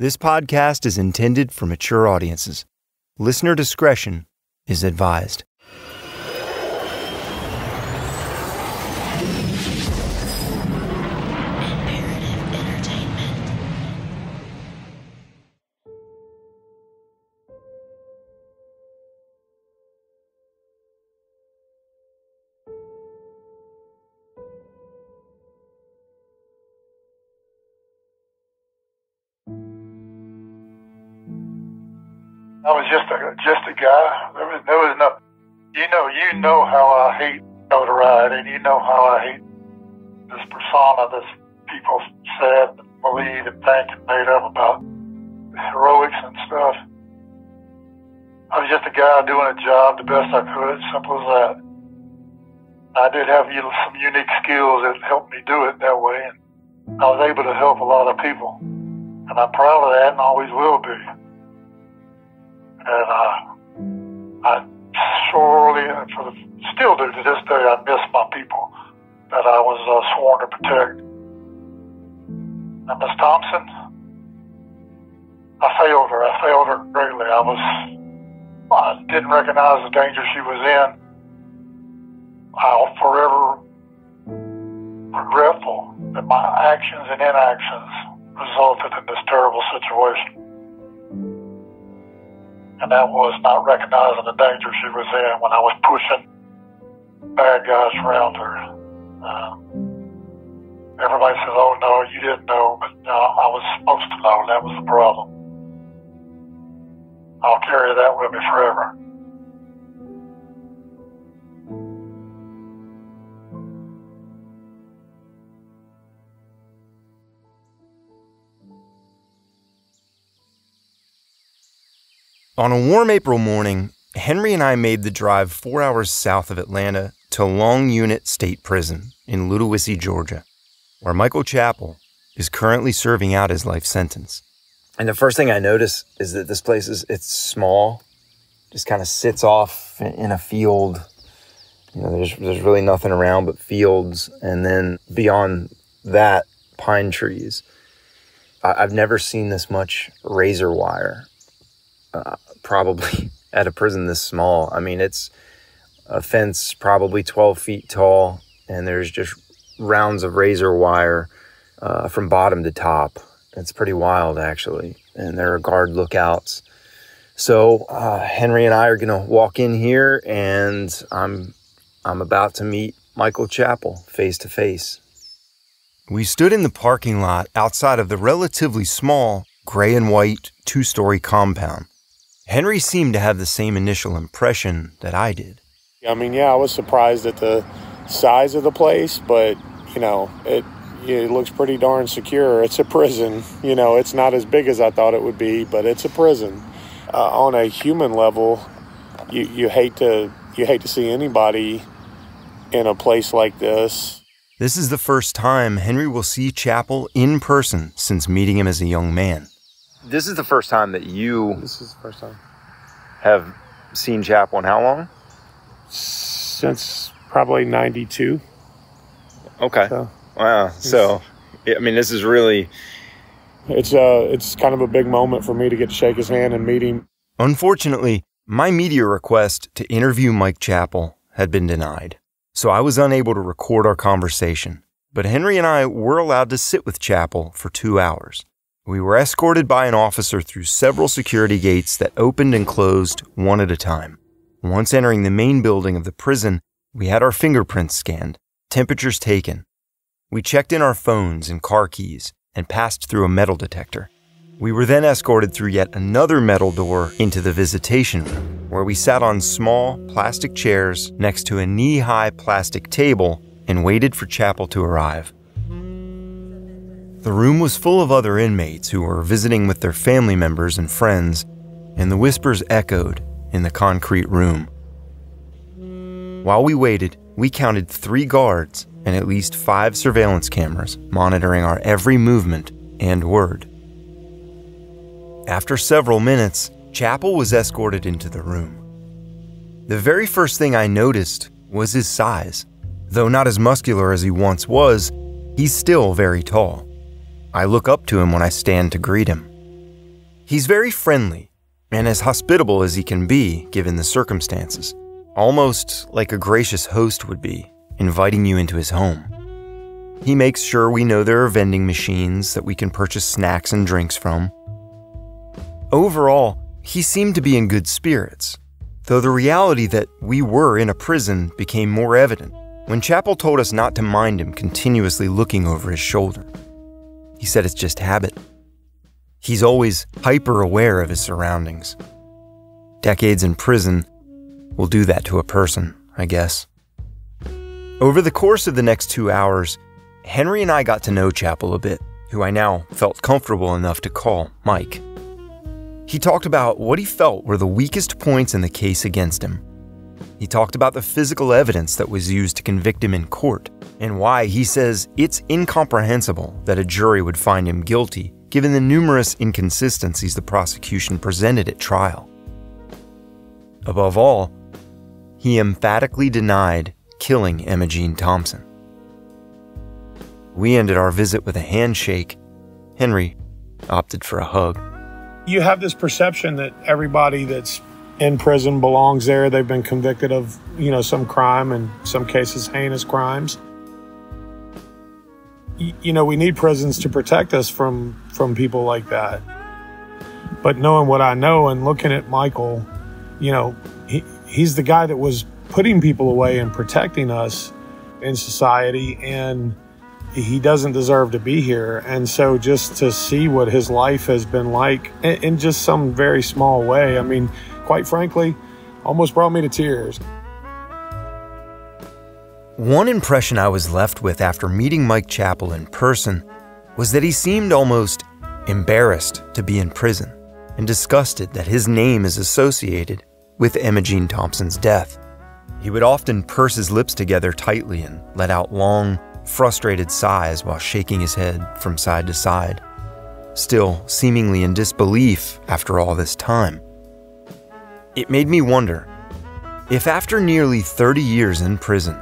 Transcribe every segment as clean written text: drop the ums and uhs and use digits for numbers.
This podcast is intended for mature audiences. Listener discretion is advised. I was just a guy. There was no, you know how I hate notoriety. You know how I hate this persona that people said, believe, and think and made up about heroics and stuff. I was just a guy doing a job the best I could, simple as that. I did have some unique skills that helped me do it that way, and I was able to help a lot of people. And I'm proud of that and always will be. And I sorely, still do to this day, I miss my people that I was sworn to protect. And Miss Thompson, I failed her. I failed her greatly. I didn't recognize the danger she was in. I'm forever regretful that my actions and inactions resulted in this terrible situation. And that was not recognizing the danger she was in when I was pushing bad guys around her. Everybody says, oh no, you didn't know, but I was supposed to know. That was the problem. I'll carry that with me forever. On a warm April morning, Henry and I made the drive 4 hours south of Atlanta to Long Unit State Prison in Ludowici, Georgia, where Michael Chappell is currently serving out his life sentence. And the first thing I notice is that this place it's small, just kind of sits off in a field. There's really nothing around but fields, and then beyond that, pine trees. I've never seen this much razor wire. Probably at a prison this small. I mean, it's a fence probably 12 feet tall, and there's just rounds of razor wire from bottom to top. It's pretty wild, actually, and there are guard lookouts. So Henry and I are going to walk in here, and I'm about to meet Michael Chappell face to face. We stood in the parking lot outside of the relatively small gray and white 2-story compound. Henry seemed to have the same initial impression that I did. I mean, I was surprised at the size of the place, but, it looks pretty darn secure. It's a prison. It's not as big as I thought it would be, but it's a prison. On a human level, you hate to see anybody in a place like this. This is the first time Henry will see Chappell in person since meeting him as a young man. This is the first time that you... This is the first time. ...have seen Chappell in how long? Since probably 92. Okay. Wow. So, this is really... It's kind of a big moment for me to get to shake his hand and meet him. Unfortunately, my media request to interview Mike Chappell had been denied, so I was unable to record our conversation. But Henry and I were allowed to sit with Chappell for 2 hours. We were escorted by an officer through several security gates that opened and closed one at a time. Once entering the main building of the prison, we had our fingerprints scanned, temperatures taken. We checked in our phones and car keys and passed through a metal detector. We were then escorted through yet another metal door into the visitation room, where we sat on small plastic chairs next to a knee-high plastic table and waited for Chappell to arrive. The room was full of other inmates who were visiting with their family members and friends, and the whispers echoed in the concrete room. While we waited, we counted 3 guards and at least 5 surveillance cameras monitoring our every movement and word. After several minutes, Chappell was escorted into the room. The very first thing I noticed was his size. Though not as muscular as he once was, he's still very tall. I look up to him when I stand to greet him. He's very friendly and as hospitable as he can be given the circumstances, almost like a gracious host would be, inviting you into his home. He makes sure we know there are vending machines that we can purchase snacks and drinks from. Overall, he seemed to be in good spirits, though the reality that we were in a prison became more evident when Chapel told us not to mind him continuously looking over his shoulder. He said it's just habit. He's always hyper-aware of his surroundings. Decades in prison will do that to a person, I guess. Over the course of the next 2 hours, Henry and I got to know Chapel a bit, who I now felt comfortable enough to call Mike. He talked about what he felt were the weakest points in the case against him. He talked about the physical evidence that was used to convict him in court, and why he says it's incomprehensible that a jury would find him guilty given the numerous inconsistencies the prosecution presented at trial. Above all, he emphatically denied killing Emogene Thompson. We ended our visit with a handshake. Henry opted for a hug. You have this perception that everybody that's in prison belongs there. They've been convicted of, some crime, and some cases heinous crimes. We need prisons to protect us from people like that. But knowing what I know and looking at Michael, he's the guy that was putting people away and protecting us in society, and he doesn't deserve to be here. And so just to see what his life has been like in just some very small way, quite frankly, almost brought me to tears. One impression I was left with after meeting Mike Chapel in person was that he seemed almost embarrassed to be in prison and disgusted that his name is associated with Emogene Thompson's death. He would often purse his lips together tightly and let out long, frustrated sighs while shaking his head from side to side, still seemingly in disbelief after all this time. It made me wonder if after nearly 30 years in prison,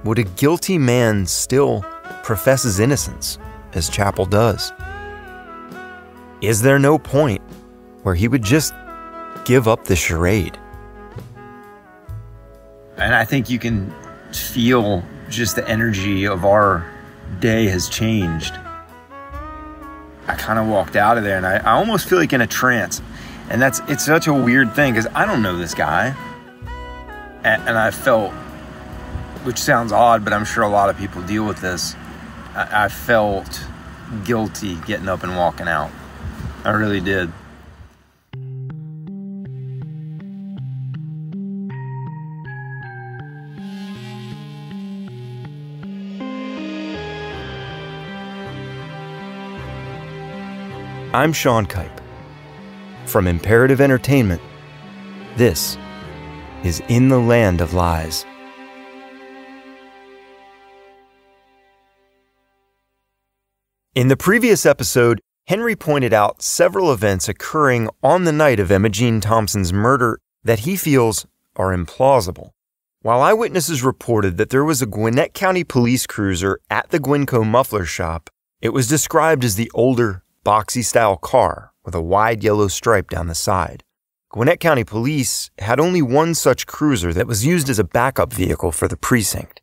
would a guilty man still profess his innocence, as Chapel does? Is there no point where he would just give up the charade? And I think you can feel just the energy of our day has changed. I kind of walked out of there and I almost feel like in a trance. And it's such a weird thing because I don't know this guy. And I felt, which sounds odd, but I'm sure a lot of people deal with this, I felt guilty getting up and walking out. I really did. I'm Shaine Kipe. From Imperative Entertainment, this is In the Land of Lies. In the previous episode, Henry pointed out several events occurring on the night of Emogene Thompson's murder that he feels are implausible. While eyewitnesses reported that there was a Gwinnett County police cruiser at the Gwynco muffler shop, it was described as the older, boxy-style car with a wide yellow stripe down the side. Gwinnett County Police had only one such cruiser that was used as a backup vehicle for the precinct.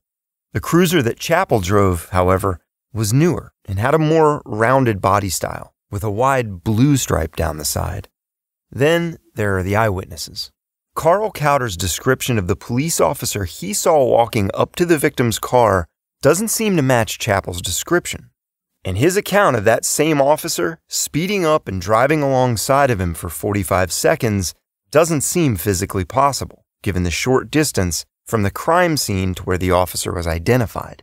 The cruiser that Chapel drove, however, was newer and had a more rounded body style, with a wide blue stripe down the side. Then there are the eyewitnesses. Carl Cowder's description of the police officer he saw walking up to the victim's car doesn't seem to match Chapel's description. And his account of that same officer speeding up and driving alongside of him for 45 seconds doesn't seem physically possible, given the short distance from the crime scene to where the officer was identified.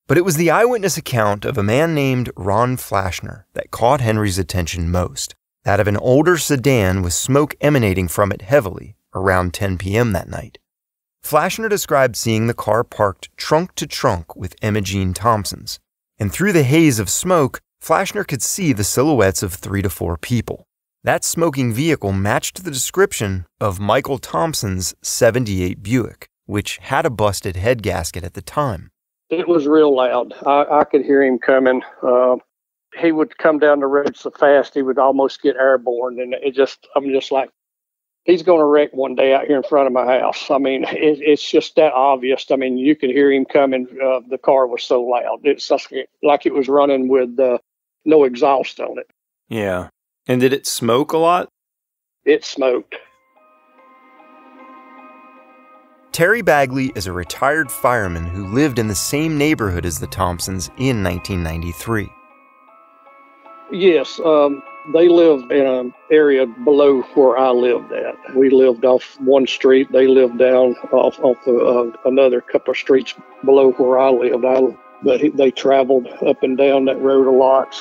But it was the eyewitness account of a man named Ron Flashner that caught Henry's attention most, that of an older sedan with smoke emanating from it heavily around 10 p.m. that night. Flashner described seeing the car parked trunk to trunk with Emogene Thompson's, and through the haze of smoke, Flashner could see the silhouettes of 3 to 4 people. That smoking vehicle matched the description of Michael Thompson's '78 Buick, which had a busted head gasket at the time. It was real loud. I could hear him coming. he would come down the road so fast he would almost get airborne, and I'm just like, he's going to wreck one day out here in front of my house. I mean, it's just that obvious. I mean, you could hear him coming. The car was so loud. It's like it was running with no exhaust on it. Yeah. And did it smoke a lot? It smoked. Terry Bagley is a retired fireman who lived in the same neighborhood as the Thompsons in 1993. Yes, they lived in an area below where I lived at. We lived off one street. They lived down off another couple of streets below where I lived. But they traveled up and down that road a lot.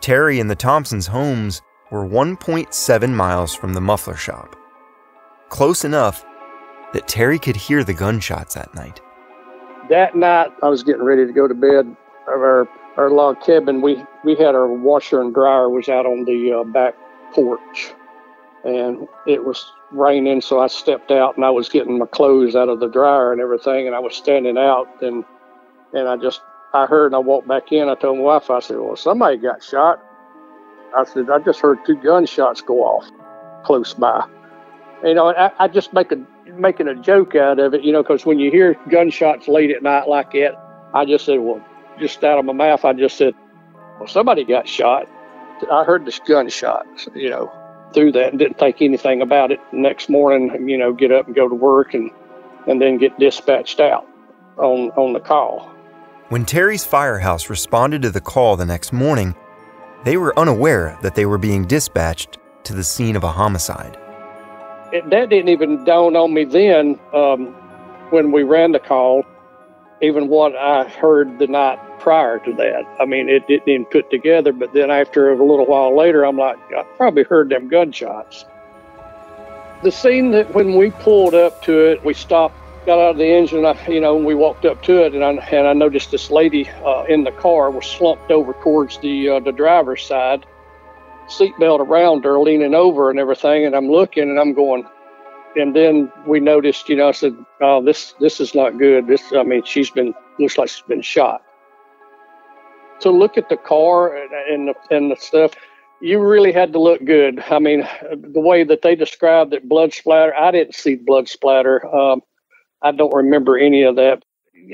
Terry and the Thompsons' homes were 1.7 miles from the muffler shop. Close enough that Terry could hear the gunshots that night. That night, I was getting ready to go to bed. Our log cabin, we had our washer and dryer was out on the back porch. And it was raining, so I stepped out and I was getting my clothes out of the dryer and everything. And I was standing out and I heard, and I walked back in. I told my wife, I said, well, somebody got shot. I said, I just heard 2 gunshots go off close by. You know, I just making a joke out of it, you know, because when you hear gunshots late at night like that, I just said, well, just out of my mouth, I just said, well, somebody got shot. I heard this gunshot, you know, through that and didn't think anything about it. The next morning, you know, get up and go to work and then get dispatched out on the call. When Terry's firehouse responded to the call the next morning, they were unaware that they were being dispatched to the scene of a homicide. That didn't even dawn on me then when we ran the call, even what I heard the night prior to that. I mean, it didn't even put together, but then after a little while later, I'm like, I probably heard them gunshots. The scene that when we pulled up to it, we stopped, got out of the engine, we walked up to it, and I noticed this lady in the car was slumped over towards the driver's side, seatbelt around her, leaning over and everything, and I'm looking and I'm going, and then we noticed, I said, oh, this is not good. Looks like she's been shot. To look at the car and the stuff, you really had to look good. I mean, the way that they described it, blood splatter, I didn't see blood splatter. I don't remember any of that.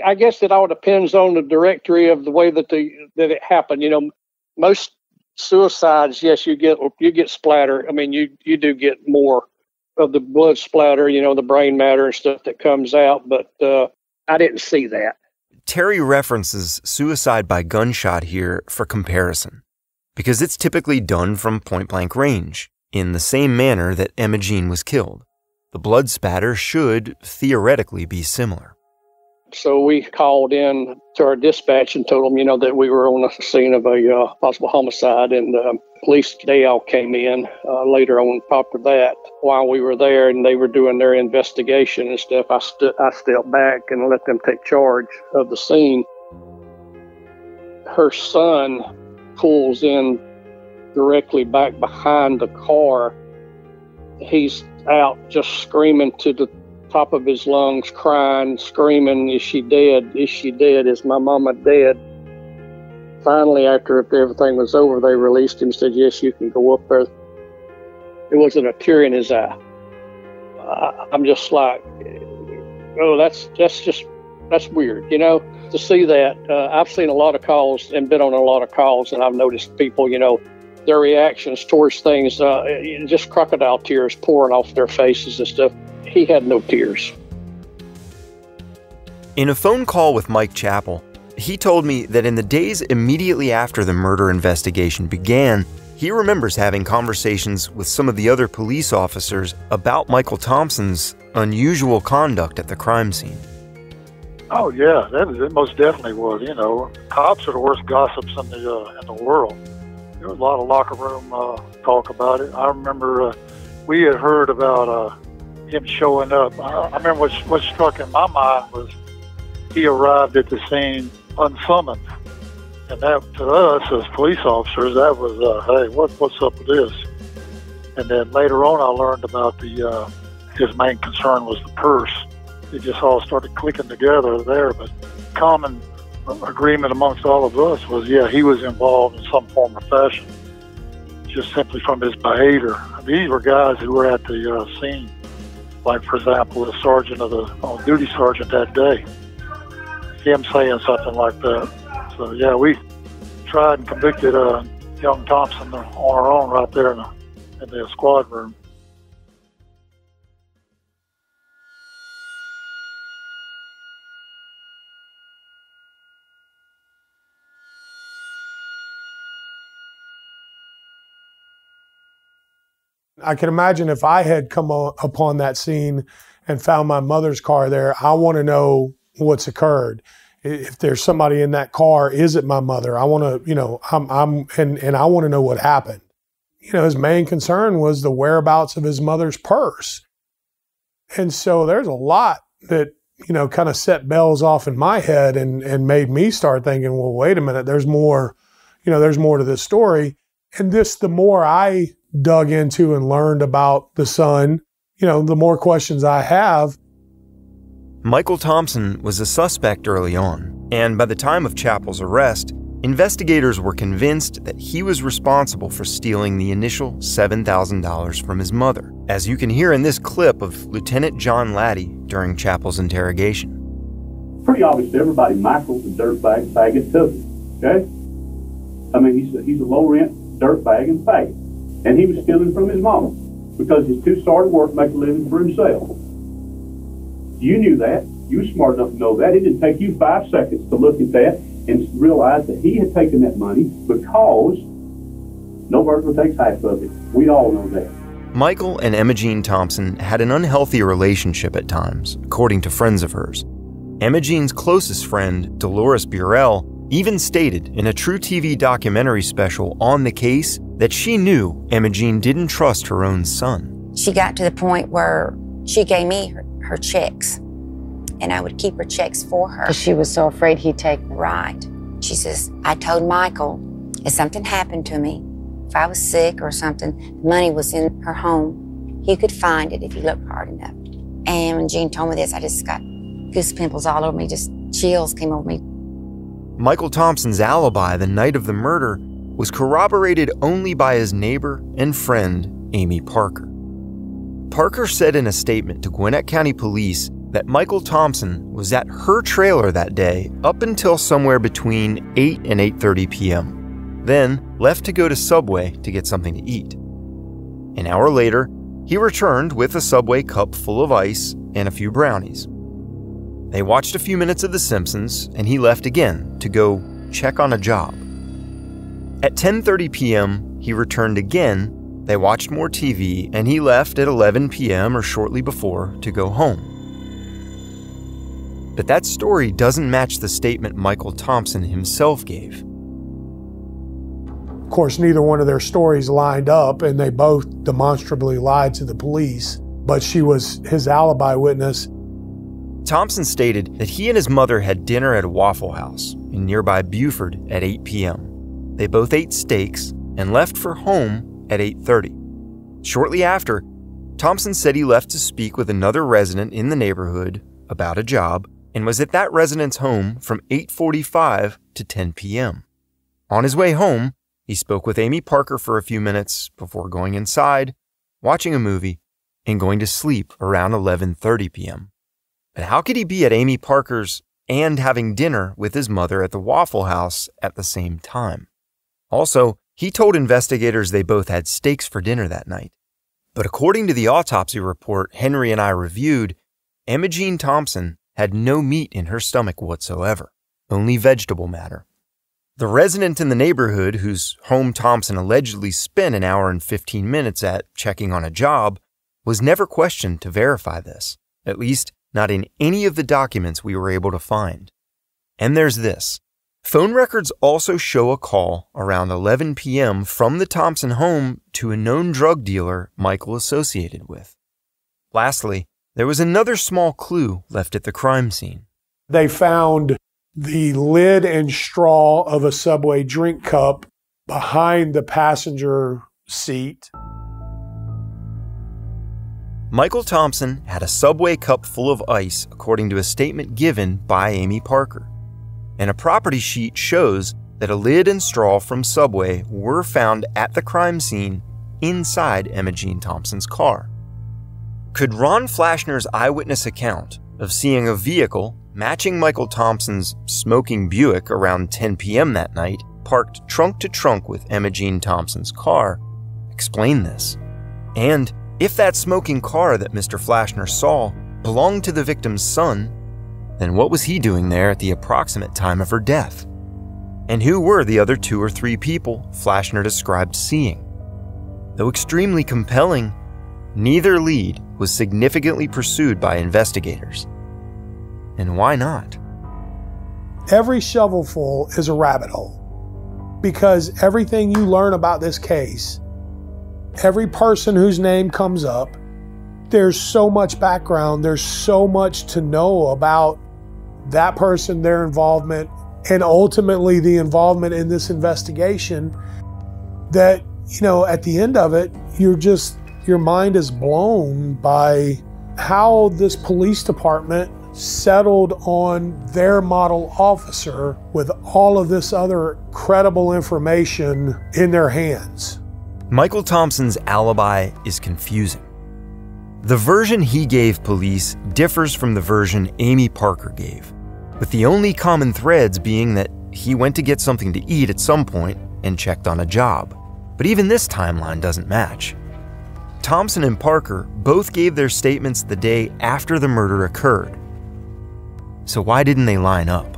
I guess it all depends on the directory of the way that it happened. Most suicides, yes, you get splatter. I mean, you do get more of the blood splatter, the brain matter and stuff that comes out, but I didn't see that. Terry references suicide by gunshot here for comparison, because it's typically done from point-blank range, in the same manner that Emogene was killed. The blood spatter should theoretically be similar. So we called in to our dispatch and told them, that we were on the scene of a possible homicide, and police, they all came in later on after that. While we were there and they were doing their investigation and stuff, I stepped back and let them take charge of the scene. Her son pulls in directly back behind the car. He's out just screaming to the top of his lungs, crying, screaming, is she dead? Is she dead? Is my mama dead? Finally, after everything was over, they released him and said, yes, you can go up there. There wasn't a tear in his eye. I'm just like, oh, that's weird, to see that. I've seen a lot of calls and been on a lot of calls, and I've noticed people, their reactions towards things, just crocodile tears pouring off their faces and stuff. He had no tears. In a phone call with Mike Chappell, he told me that in the days immediately after the murder investigation began, he remembers having conversations with some of the other police officers about Michael Thompson's unusual conduct at the crime scene. Oh yeah, it most definitely was. Cops are the worst gossips in the world. There was a lot of locker room talk about it. I remember we had heard about him showing up. I remember what struck in my mind was he arrived at the scene unsummoned, and that to us as police officers, that was hey, what's up with this? And then later on, I learned about his main concern was the purse. It just all started clicking together there. But common agreement amongst all of us was, yeah, he was involved in some form or fashion, just simply from his behavior. These were guys who were at the scene. Like, for example, the sergeant of the on-duty sergeant that day, him saying something like that. So, yeah, we tried and convicted young Thompson on our own right there in the squad room. I can imagine if I had come upon that scene and found my mother's car there, I want to know what's occurred. If there's somebody in that car, is it my mother? I want to, and I want to know what happened. His main concern was the whereabouts of his mother's purse. And so there's a lot that, kind of set bells off in my head and made me start thinking, well, wait a minute, there's more to this story. And the more I dug into and learned about the son, the more questions I have. Michael Thompson was a suspect early on, and by the time of Chappell's arrest, investigators were convinced that he was responsible for stealing the initial $7,000 from his mother, as you can hear in this clip of Lieutenant John Laddie during Chappell's interrogation. Pretty obvious to everybody Michael's a dirtbag, faggot, too, okay? I mean, he's a low-rent dirtbag and faggot. And he was stealing from his mama because his two started work to make a living for himself. You knew that. You were smart enough to know that. It didn't take you 5 seconds to look at that and realize that he had taken that money because no burglar takes half of it. We all know that. Michael and Emogene Thompson had an unhealthy relationship at times, according to friends of hers. Emogene's closest friend, Dolores Burrell, even stated in a True TV documentary special on the case that she knew Emogene didn't trust her own son. She got to the point where she gave me her checks, and I would keep her checks for her. Because she was so afraid he'd take them. Right. She says, I told Michael, if something happened to me, if I was sick or something, the money was in her home. He could find it if he looked hard enough. And when Jean told me this, I just got goose pimples all over me, just chills came over me. Michael Thompson's alibi the night of the murder was corroborated only by his neighbor and friend, Amy Parker. Parker said in a statement to Gwinnett County Police that Michael Thompson was at her trailer that day up until somewhere between 8 and 8:30 p.m., then left to go to Subway to get something to eat. An hour later, he returned with a Subway cup full of ice and a few brownies. They watched a few minutes of The Simpsons, and he left again to go check on a job. At 10:30 p.m., he returned again, they watched more TV, and he left at 11 p.m. or shortly before to go home. But that story doesn't match the statement Michael Thompson himself gave. Of course, neither one of their stories lined up, and they both demonstrably lied to the police, but she was his alibi witness. Thompson stated that he and his mother had dinner at a Waffle House in nearby Buford at 8 p.m. They both ate steaks and left for home at 8:30. Shortly after, Thompson said he left to speak with another resident in the neighborhood about a job and was at that resident's home from 8:45 to 10 p.m. On his way home, he spoke with Amy Parker for a few minutes before going inside, watching a movie, and going to sleep around 11:30 p.m. But how could he be at Amy Parker's and having dinner with his mother at the Waffle House at the same time? Also, he told investigators they both had steaks for dinner that night. But according to the autopsy report Henry and I reviewed, Emogene Thompson had no meat in her stomach whatsoever, only vegetable matter. The resident in the neighborhood whose home Thompson allegedly spent an hour and 15 minutes at checking on a job was never questioned to verify this, at least not in any of the documents we were able to find. And there's this. Phone records also show a call around 11 p.m. from the Thompson home to a known drug dealer Michael associated with. Lastly, there was another small clue left at the crime scene. They found the lid and straw of a Subway drink cup behind the passenger seat. Michael Thompson had a Subway cup full of ice, according to a statement given by Amy Parker. and a property sheet shows that a lid and straw from Subway were found at the crime scene inside Emogene Thompson's car. Could Ron Flashner's eyewitness account of seeing a vehicle matching Michael Thompson's smoking Buick around 10 p.m. that night, parked trunk to trunk with Emogene Thompson's car, explain this? And if that smoking car that Mr. Flashner saw belonged to the victim's son, then what was he doing there at the approximate time of her death? And who were the other 2 or 3 people Flashner described seeing? Though extremely compelling, neither lead was significantly pursued by investigators. And why not? Every shovelful is a rabbit hole, because everything you learn about this case, every person whose name comes up, there's so much background, there's so much to know about that person, their involvement, and ultimately the involvement in this investigation that, at the end of it, your mind is blown by how this police department settled on their model officer with all of this other credible information in their hands. Michael Thompson's alibi is confusing. The version he gave police differs from the version Amy Parker gave, with the only common threads being that he went to get something to eat at some point and checked on a job. But even this timeline doesn't match. Thompson and Parker both gave their statements the day after the murder occurred. So why didn't they line up?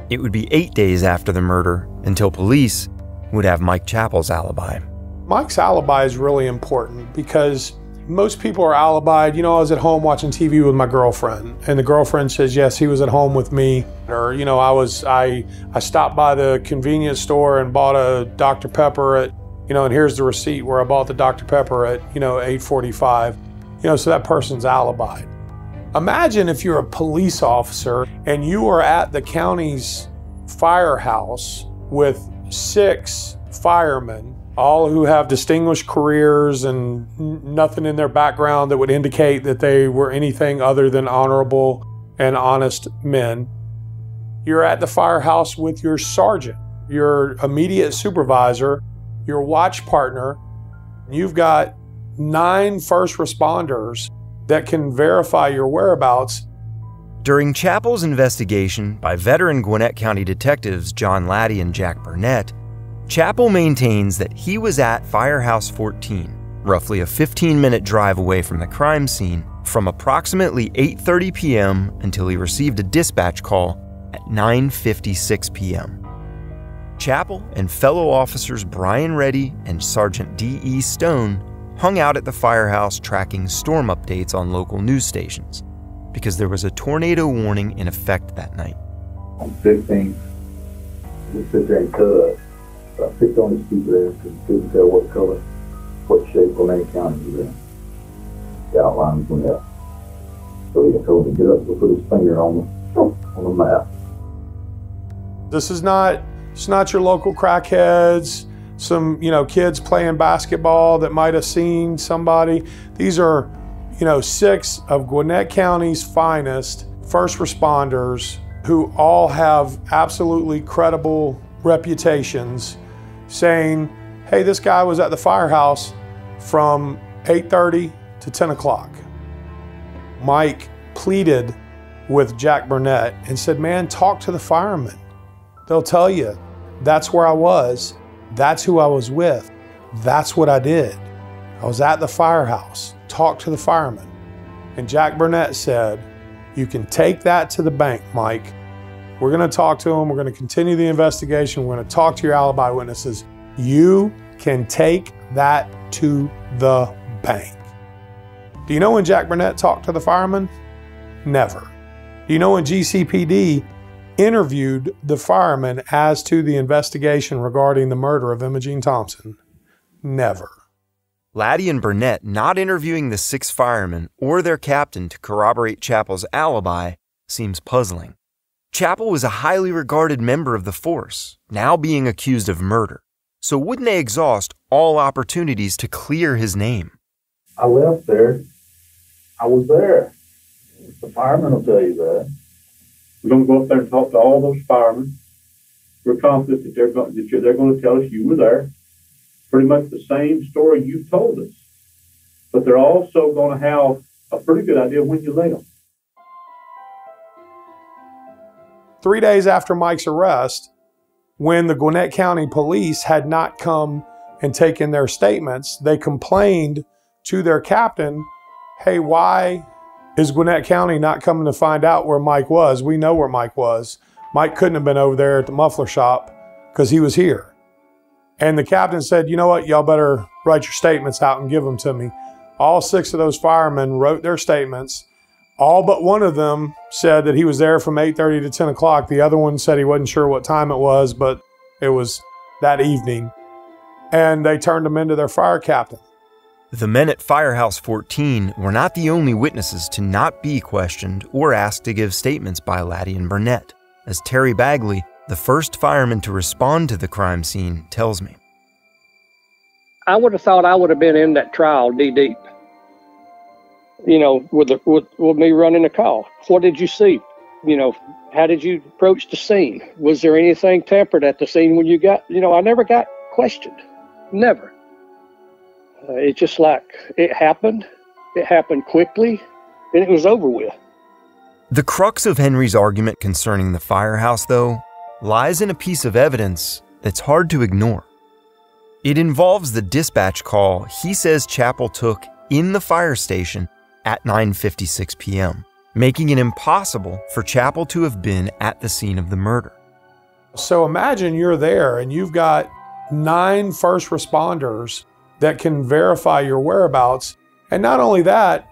It would be 8 days after the murder until police would have Mike Chappell's alibi. Mike's alibi is really important because most people are alibied. I was at home watching TV with my girlfriend, and the girlfriend says, yes, he was at home with me. Or, I stopped by the convenience store and bought a Dr. Pepper at, and here's the receipt where I bought the Dr. Pepper at, 8:45. So that person's alibied. Imagine if you're a police officer and you are at the county's firehouse with 6 firemen, all who have distinguished careers and nothing in their background that would indicate that they were anything other than honorable and honest men. You're at the firehouse with your sergeant, your immediate supervisor, your watch partner. You've got 9 first responders that can verify your whereabouts. During Chappell's investigation by veteran Gwinnett County detectives John Laddie and Jack Burnett, Chappell maintains that he was at Firehouse 14, roughly a 15-minute drive away from the crime scene, from approximately 8:30 p.m. until he received a dispatch call at 9:56 p.m. Chappell and fellow officers Brian Reddy and Sergeant D.E. Stone hung out at the firehouse tracking storm updates on local news stations because there was a tornado warning in effect that night. On 15th, we sit there and cut. I picked on these people there because I couldn't tell what color, what shape on any county was in. The outlines went out. So he told me to get up and put his finger on the map. It's not your local crackheads, some, kids playing basketball that might have seen somebody. These are, 6 of Gwinnett County's finest first responders who all have absolutely credible reputations saying, hey, this guy was at the firehouse from 8:30 to 10 o'clock. Mike pleaded with Jack Burnett and said, man, talk to the firemen. They'll tell you, that's where I was. That's who I was with. That's what I did. I was at the firehouse. Talk to the firemen. And Jack Burnett said, you can take that to the bank, Mike. We're going to talk to them. We're going to continue the investigation. We're going to talk to your alibi witnesses. You can take that to the bank. Do you know when Jack Burnett talked to the firemen? Never. Do you know when GCPD interviewed the firemen as to the investigation regarding the murder of Emogene Thompson? Never. Laddie and Burnett not interviewing the 6 firemen or their captain to corroborate Chappell's alibi seems puzzling. Chappell was a highly regarded member of the force, now being accused of murder. So wouldn't they exhaust all opportunities to clear his name? I left there. I was there. The firemen will tell you that. We're going to go up there and talk to all those firemen. We're confident that they're going to tell us you were there. Pretty much the same story you've told us. But they're also going to have a pretty good idea when you lay them. 3 days after Mike's arrest, when the Gwinnett County Police had not come and taken their statements, they complained to their captain, hey, why is Gwinnett County not coming to find out where Mike was? We know where Mike was. Mike couldn't have been over there at the muffler shop because he was here. And the captain said, you know what, y'all better write your statements out and give them to me. All 6 of those firemen wrote their statements. All but one of them said that he was there from 8:30 to 10 o'clock. The other one said he wasn't sure what time it was, but it was that evening. And they turned him into their fire captain. The men at Firehouse 14 were not the only witnesses to not be questioned or asked to give statements by Laddie and Burnett, as Terry Bagley, the first fireman to respond to the crime scene, tells me. I would have thought I would have been in that trial deep. You know, with me running the call. What did you see? You know, how did you approach the scene? Was there anything tampered at the scene when you got, I never got questioned. Never. It's just like it happened. It happened quickly, and it was over with. The crux of Henry's argument concerning the firehouse, though, lies in a piece of evidence that's hard to ignore. It involves the dispatch call he says Chappell took in the fire station at 9:56 p.m., making it impossible for Chappell to have been at the scene of the murder. So imagine you're there and you've got 9 first responders that can verify your whereabouts. And not only that,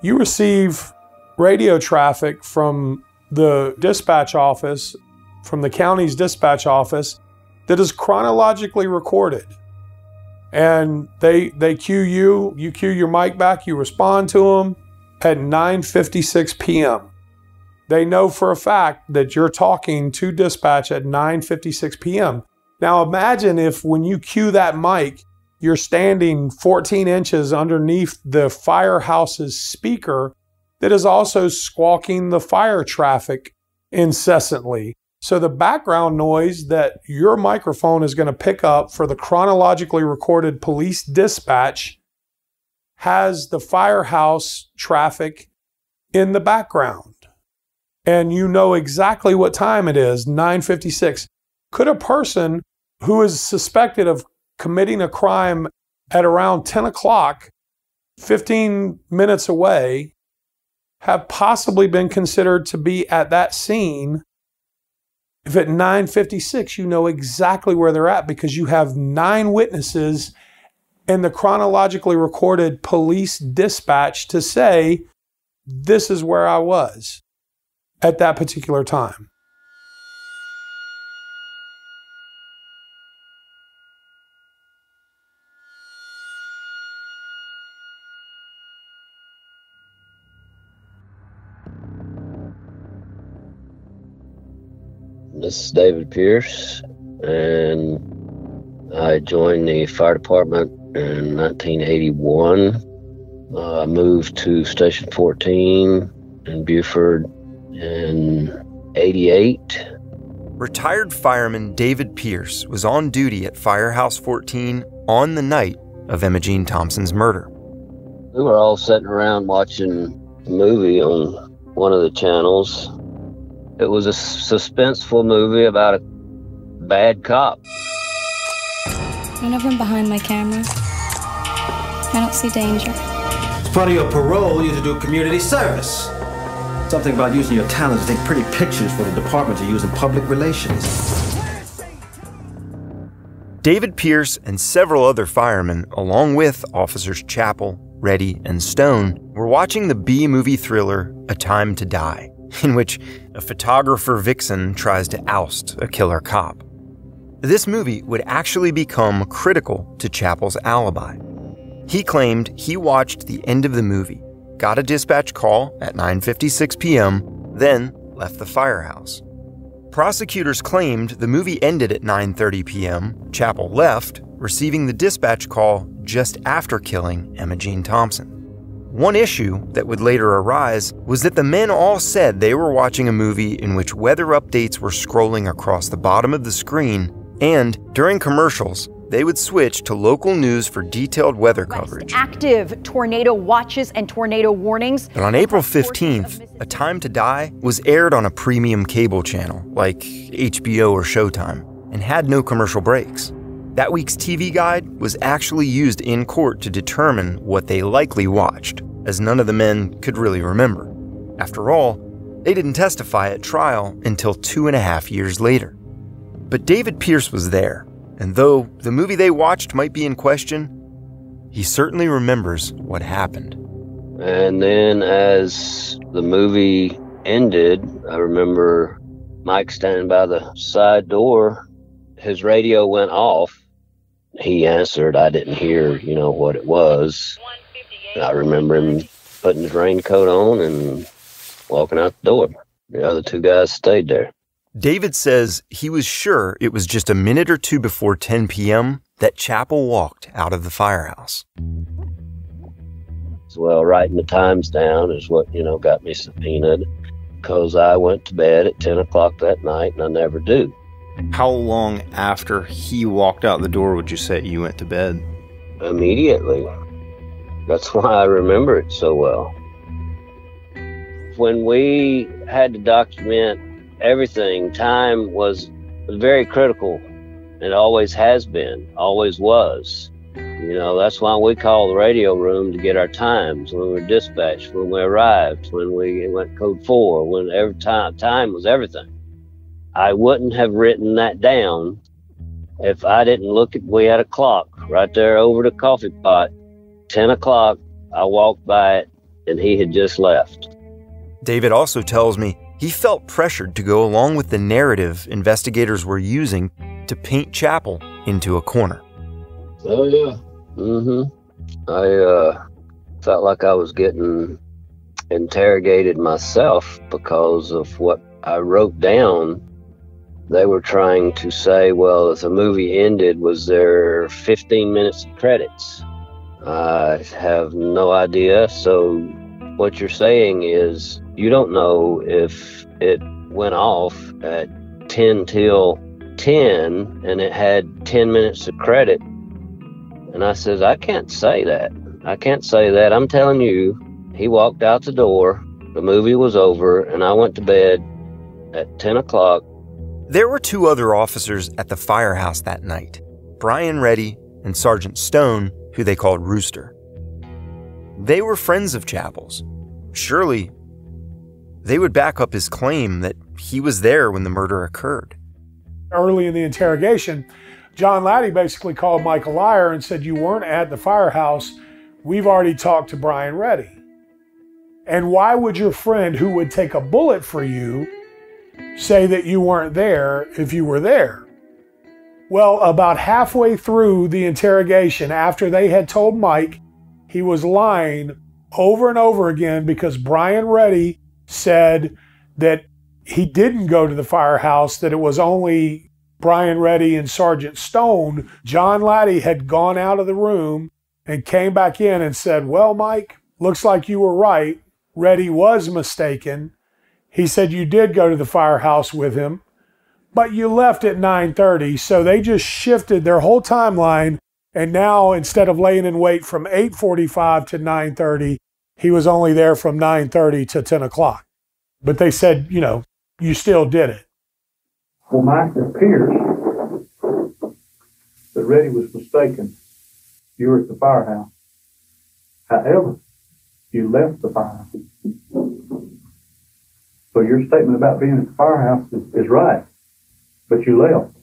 you receive radio traffic from the dispatch office, from the county's dispatch office, that is chronologically recorded. And they cue you cue your mic back, you respond to them at 9:56 p.m. They know for a fact that you're talking to dispatch at 9:56 p.m. Now imagine if when you cue that mic, you're standing 14 inches underneath the firehouse's speaker that is also squawking the fire traffic incessantly. So the background noise that your microphone is going to pick up for the chronologically recorded police dispatch has the firehouse traffic in the background. And you know exactly what time it is, 9:56. Could a person who is suspected of committing a crime at around 10 o'clock, 15 minutes away, have possibly been considered to be at that scene if at 9:56 you know exactly where they're at because you have 9 witnesses and the chronologically recorded police dispatch to say, this is where I was at that particular time? This is David Pierce, and I joined the fire department in 1981. I moved to Station 14 in Buford in 88. Retired fireman David Pierce was on duty at Firehouse 14 on the night of Emogene Thompson's murder. We were all sitting around watching a movie on one of the channels. It was a suspenseful movie about a bad cop. Whenever I'm behind my camera, I don't see danger. As part of your parole, you're to do community service. Something about using your talents to take pretty pictures for the department to use in public relations. David Pierce and several other firemen, along with officers Chappell, Reddy, and Stone, were watching the B-movie thriller A Time to Die, in which a photographer vixen tries to oust a killer cop. This movie would actually become critical to Chappell's alibi. He claimed he watched the end of the movie, got a dispatch call at 9:56 p.m., then left the firehouse. Prosecutors claimed the movie ended at 9:30 p.m., Chappell left, receiving the dispatch call just after killing Emogene Thompson. One issue that would later arise was that the men all said they were watching a movie in which weather updates were scrolling across the bottom of the screen, and during commercials, they would switch to local news for detailed weather coverage. Active tornado watches and tornado warnings. But on April 15th, A Time to Die was aired on a premium cable channel like HBO or Showtime and had no commercial breaks. That week's TV guide was actually used in court to determine what they likely watched, as none of the men could really remember. After all, they didn't testify at trial until 2.5 years later. But David Pierce was there, and though the movie they watched might be in question, he certainly remembers what happened. And then as the movie ended, I remember Mike standing by the side door. His radio went off. He answered. I didn't hear, what it was. I remember him putting his raincoat on and walking out the door. The other two guys stayed there. David says he was sure it was just a minute or two before 10 p.m. that Chappell walked out of the firehouse. Well, writing the times down is what, got me subpoenaed, because I went to bed at 10 o'clock that night, and I never do. How long after he walked out the door would you say you went to bed? Immediately. That's why I remember it so well. When we had to document everything, time was very critical. It always has been, always was. That's why we call the radio room to get our times, when we were dispatched, when we arrived, when we went code 4, when every time was everything. I wouldn't have written that down if I didn't look at, we had a clock right there over the coffee pot, 10 o'clock, I walked by it and he had just left. David also tells me he felt pressured to go along with the narrative investigators were using to paint Chappell into a corner. Oh, yeah. I felt like I was getting interrogated myself because of what I wrote down. They were trying to say, well, if the movie ended, was there 15 minutes of credits? I have no idea. So what you're saying is you don't know if it went off at 10 till 10 and it had 10 minutes of credit. And I says, I can't say that. I can't say that. I'm telling you, he walked out the door, the movie was over, and I went to bed at 10 o'clock. There were two other officers at the firehouse that night, Brian Reddy and Sergeant Stone, who they called Rooster. They were friends of Chappell's. Surely, they would back up his claim that he was there when the murder occurred. Early in the interrogation, John Laddie basically called Mike a liar and said, you weren't at the firehouse. We've already talked to Brian Reddy. And why would your friend who would take a bullet for you say that you weren't there if you were there? Well, about halfway through the interrogation, after they had told Mike he was lying over and over again because Brian Reddy said that he didn't go to the firehouse, that it was only Brian Reddy and Sergeant Stone, John Laddie had gone out of the room and came back in and said, well, Mike, looks like you were right. Reddy was mistaken. He said you did go to the firehouse with him, but you left at 9:30. So they just shifted their whole timeline. And now instead of laying in wait from 8:45 to 9:30, he was only there from 9:30 to 10 o'clock. But they said, you still did it. Well, Mike, it appears that Reddy was mistaken. You were at the firehouse. However, you left the firehouse. So your statement about being at the firehouse is right. But you left.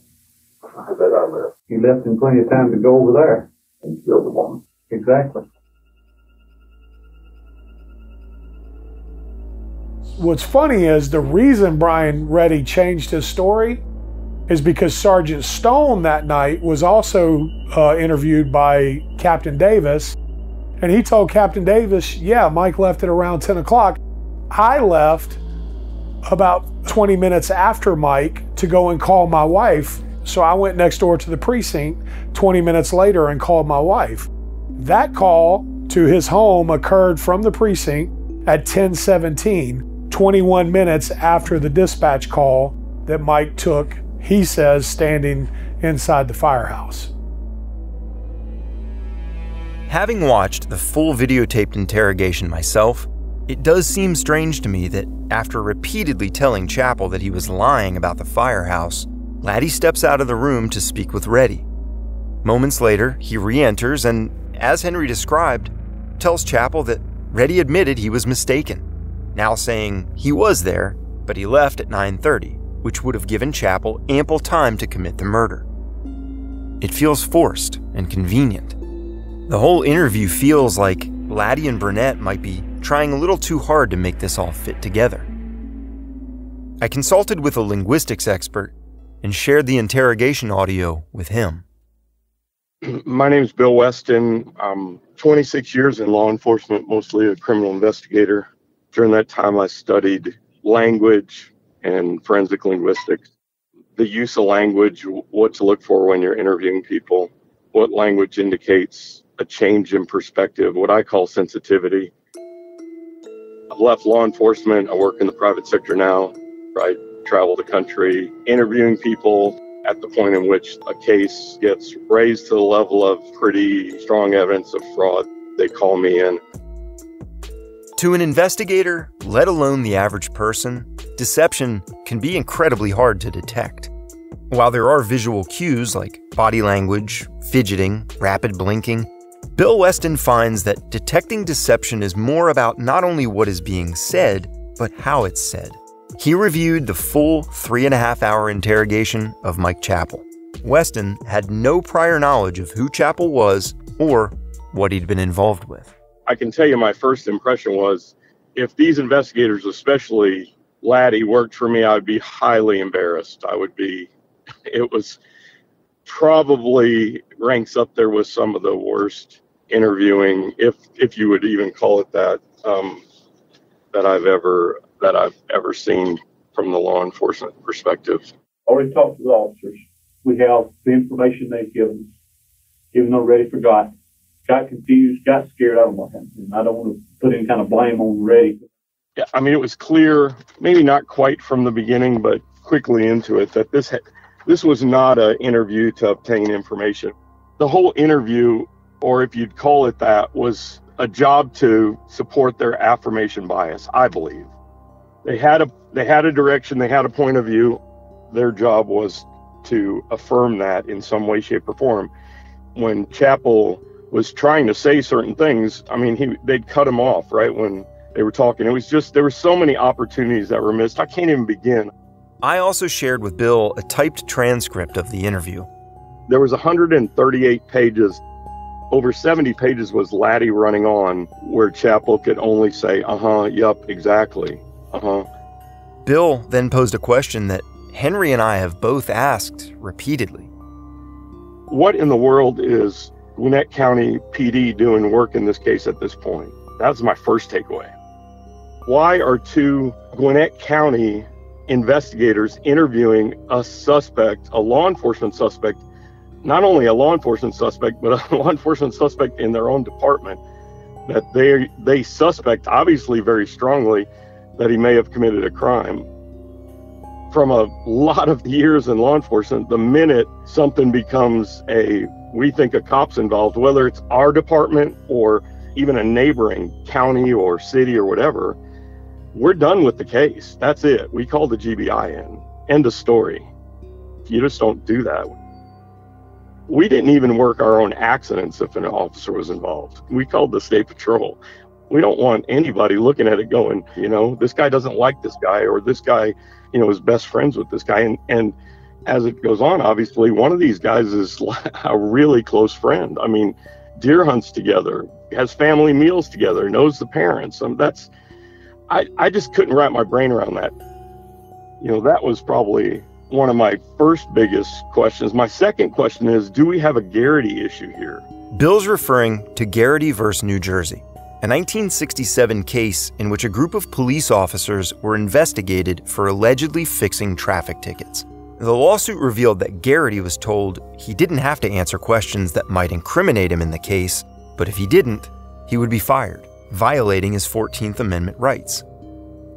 I bet I left. You left in plenty of time to go over there. And kill the woman. Exactly. What's funny is the reason Brian Reddy changed his story is because Sergeant Stone that night was also interviewed by Captain Davis. And he told Captain Davis, yeah, Mike left at around 10 o'clock. I left about 20 minutes after Mike to go and call my wife. So I went next door to the precinct 20 minutes later and called my wife. That call to his home occurred from the precinct at 10:17, 21 minutes after the dispatch call that Mike took, he says, standing inside the firehouse. Having watched the full videotaped interrogation myself, it does seem strange to me that after repeatedly telling Chappell that he was lying about the firehouse, Laddie steps out of the room to speak with Reddy. Moments later, he re-enters and, as Henry described, tells Chappell that Reddy admitted he was mistaken, now saying he was there, but he left at 9:30, which would have given Chappell ample time to commit the murder. It feels forced and convenient. The whole interview feels like Laddie and Burnett might be trying a little too hard to make this all fit together. I consulted with a linguistics expert and shared the interrogation audio with him. My name is Bill Weston. I'm 26 years in law enforcement, mostly a criminal investigator. During that time, I studied language and forensic linguistics. The use of language, what to look for when you're interviewing people, what language indicates a change in perspective, what I call sensitivity. I've left law enforcement. I work in the private sector now. I travel the country interviewing people at the point in which a case gets raised to the level of pretty strong evidence of fraud. They call me in. To an investigator, let alone the average person, deception can be incredibly hard to detect. While there are visual cues like body language, fidgeting, rapid blinking, Bill Weston finds that detecting deception is more about not only what is being said, but how it's said. He reviewed the full 3.5-hour interrogation of Mike Chappell. Weston had no prior knowledge of who Chappell was or what he'd been involved with. I can tell you my first impression was, if these investigators, especially Laddie, worked for me, I would be highly embarrassed. It was probably ranks up there with some of the worst interviewing, if you would even call it that, that I've ever seen from the law enforcement perspective. Already talked to the officers. We have the information they've given us, even though Reddy forgot, got confused, got scared. I don't know what happened. And I don't want to put any kind of blame on Reddy. Yeah, I mean, it was clear, maybe not quite from the beginning, but quickly into it, that this was not an interview to obtain information. The whole interview, or if you'd call it that, was a job to support their affirmation bias, I believe. They had a direction, they had a point of view. Their job was to affirm that in some way, shape, or form. When Chappell was trying to say certain things, I mean, they'd cut him off, right, when they were talking. It was just, there were so many opportunities that were missed. I can't even begin. I also shared with Bill a typed transcript of the interview. There was 138 pages. Over 70 pages was Laddie running on, where Chappell could only say, yup, exactly, Bill then posed a question that Henry and I have both asked repeatedly. What in the world is Gwinnett County PD doing work in this case at this point? That was my first takeaway. Why are two Gwinnett County investigators interviewing a suspect, a law enforcement suspect, not only a law enforcement suspect, but a law enforcement suspect in their own department, that they suspect, obviously very strongly, that he may have committed a crime. From a lot of years in law enforcement, the minute something becomes we think a cop's involved, whether it's our department or even a neighboring county or city or whatever, we're done with the case. That's it. We call the GBI in. End of story. You just don't do that. We didn't even work our own accidents if an officer was involved. We called the state patrol. We don't want anybody looking at it going, this guy doesn't like this guy, or this guy, is best friends with this guy. And as it goes on, obviously, one of these guys is a really close friend. I mean, deer hunts together, has family meals together, knows the parents. I just couldn't wrap my brain around that. That was probably one of my first biggest questions. My second question is, do we have a Garrity issue here? Bill's referring to Garrity versus New Jersey, a 1967 case in which a group of police officers were investigated for allegedly fixing traffic tickets. The lawsuit revealed that Garrity was told he didn't have to answer questions that might incriminate him in the case, but if he didn't, he would be fired, violating his 14th Amendment rights.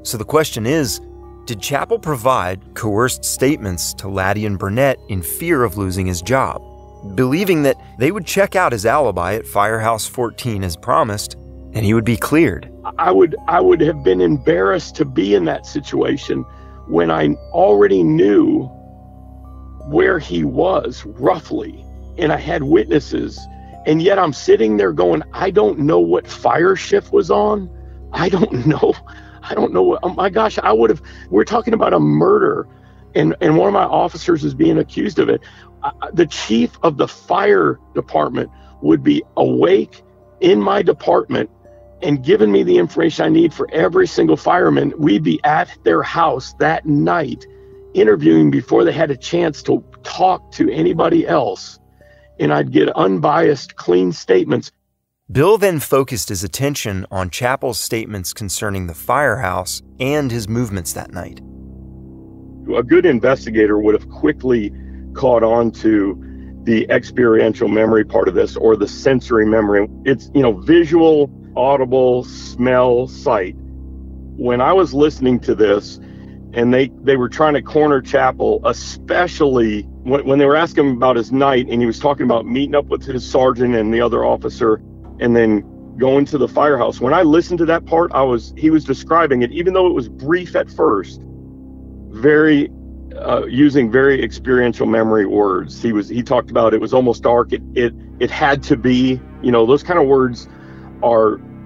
So the question is, did Chappell provide coerced statements to Laddie and Burnett in fear of losing his job, believing that they would check out his alibi at Firehouse 14 as promised, and he would be cleared? I would have been embarrassed to be in that situation when I already knew where he was, roughly, and I had witnesses, and yet I'm sitting there going, I don't know what fire shift was on. I don't know what, oh my gosh, we're talking about a murder, and one of my officers is being accused of it. The chief of the fire department would be awake in my department and giving me the information I need for every single fireman. We'd be at their house that night interviewing before they had a chance to talk to anybody else, and I'd get unbiased, clean statements. Bill then focused his attention on Chappell's statements concerning the firehouse and his movements that night. A good investigator would have quickly caught on to the experiential memory part of this, or the sensory memory. It's, visual, audible, smell, sight. When I was listening to this, and they were trying to corner Chappell, especially when they were asking him about his night, and he was talking about meeting up with his sergeant and the other officer, and then going to the firehouse. When I listened to that part, he was describing it, even though it was brief at first, using very experiential memory words. He talked about it was almost dark. It had to be, those kind of words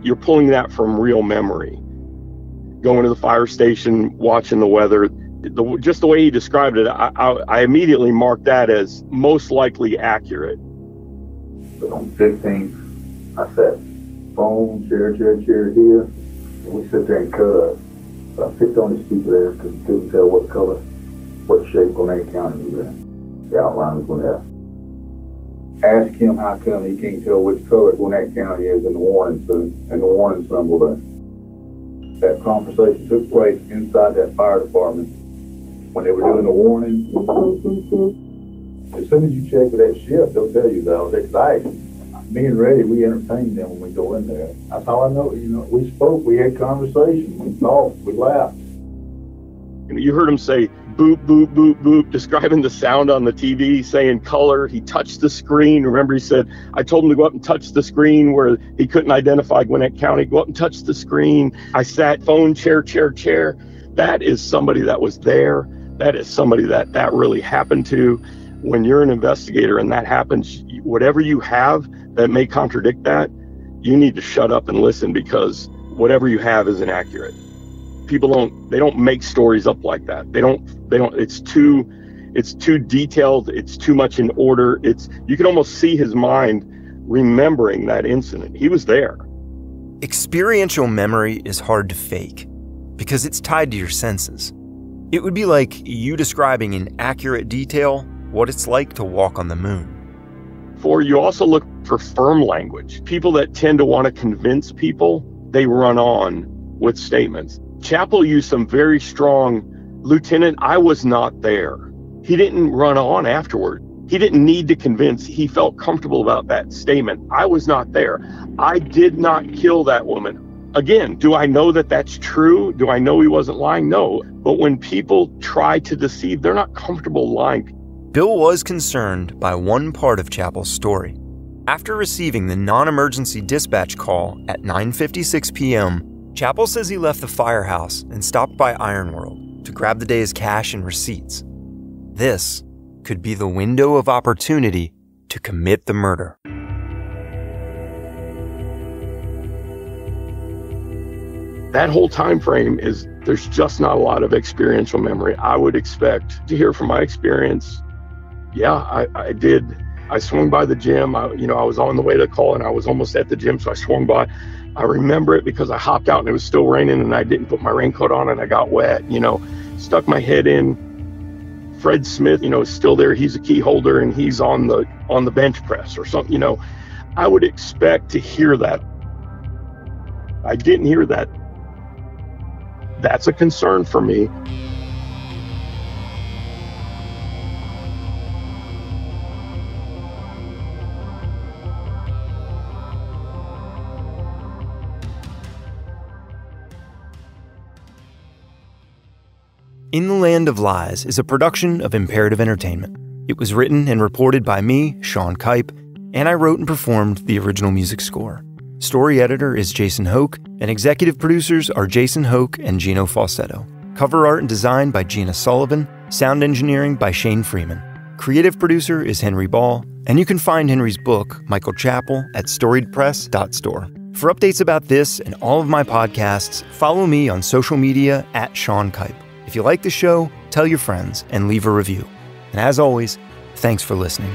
you're pulling that from real memory. Going to the fire station, watching the weather, just the way he described it, I immediately marked that as most likely accurate. But on 15th, I sat phone, chair here, and we sit there and cut up. So I picked on his people there because he couldn't tell what color, what shape Gwinnett County was in. The outline was Gwinnett. Ask him how come he can't tell which color Gwinnett County is in the warning symbol there. That conversation took place inside that fire department when they were doing the warning. As soon as you check with that shift, they'll tell you that I was excited. Me and Reddy, we entertained them when we go in there. That's how I know, we spoke, we had conversation, we talked, we laughed. You heard him say boop, boop, boop, boop, describing the sound on the TV, saying color. He touched the screen. Remember, he said, I told him to go up and touch the screen where he couldn't identify Gwinnett County. Go up and touch the screen. I sat phone, chair. That is somebody that was there. That is somebody that really happened to. When you're an investigator and that happens, whatever you have that may contradict that, you need to shut up and listen, because whatever you have is inaccurate. People don't make stories up like that. They don't, it's too detailed. It's too much in order. You can almost see his mind remembering that incident. He was there. Experiential memory is hard to fake because it's tied to your senses. It would be like you describing in accurate detail what it's like to walk on the moon. You also look for firm language. People that tend to want to convince people, they run on with statements. Chappell used some very strong, Lieutenant, I was not there. He didn't run on afterward. He didn't need to convince. He felt comfortable about that statement. I was not there. I did not kill that woman. Again, do I know that that's true? Do I know he wasn't lying? No. But when people try to deceive, they're not comfortable lying. Bill was concerned by one part of Chappell's story. After receiving the non-emergency dispatch call at 9:56 p.m., Chappell says he left the firehouse and stopped by Iron World to grab the day's cash and receipts. This could be the window of opportunity to commit the murder. That whole time frame there's just not a lot of experiential memory. I would expect to hear from my experience. Yeah, I did. I swung by the gym. I was on the way to the call and I was almost at the gym, so I swung by. I remember it because I hopped out and it was still raining and I didn't put my raincoat on and I got wet, stuck my head in. Fred Smith, is still there. He's a key holder and he's on the bench press or something, I would expect to hear that. I didn't hear that. That's a concern for me. In the Land of Lies is a production of Imperative Entertainment. It was written and reported by me, Shaine Kipe, and I wrote and performed the original music score. Story editor is Jason Hoch, and executive producers are Jason Hoch and Gino Falsetto. Cover art and design by Jeana Sullivan, sound engineering by Shaine Freeman. Creative producer is Henry Ball, and you can find Henry's book, Michael Chappell, at storiedpress.store. For updates about this and all of my podcasts, follow me on social media at Shaine Kipe. If you like the show, tell your friends and leave a review. And as always, thanks for listening.